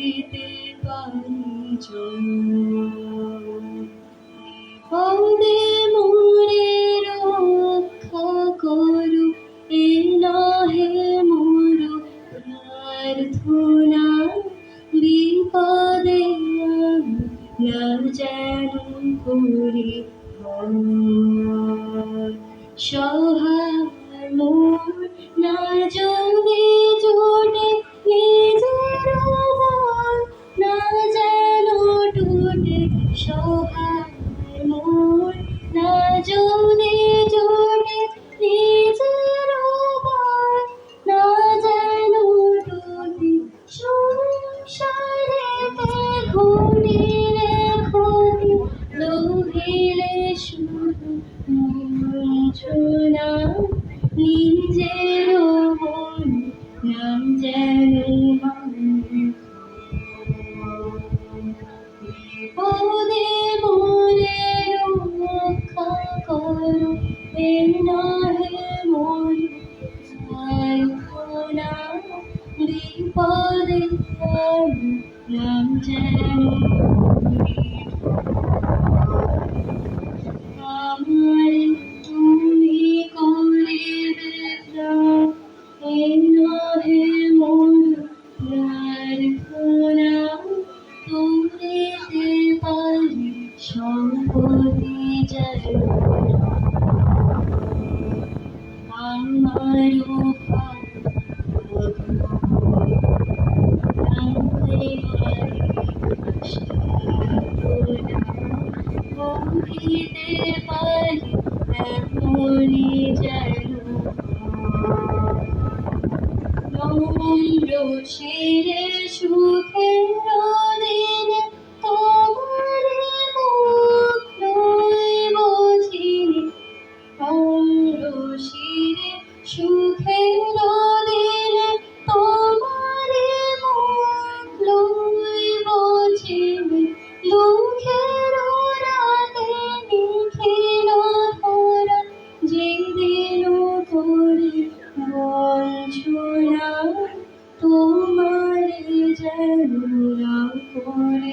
দিতে পারি বিপদে মোরে রক্ষা করো, এ নহে মোর প্রার্থনা। বিপদে আমি না যেন করি ভয়, সহায় মোর না যদি জোটে নিজের বল, না যেন টুটে সহায় মোর না যদি জোটে নিজের বল, না যেন টুটে সংসারেতে ঘটিলে ক্ষতি, লোভিলে শুধু বঞ্চনা। নিজের মন না যেন বিপদে মোরে রক্ষা করো, এ নহে মোর প্রার্থনা। বিপদে আমি না যেন আমার তুমি করিবে প্রাণ, এ নহে মোর প্রার্থনা। তুমিতে পারি সম্পত্তি যেন আমারও বহিতে পারি এমনি যেন নম্র শিরে সুখের দিনে তোমারে মুখ লইব চিনি। নম্র শিরে সুখের দিনে তোমারে মুখ লইব চিনি। দুঃখের রাতে নিখিল ধরা, যেদিন করি বঞ্চনা। তোমারে যেন না করে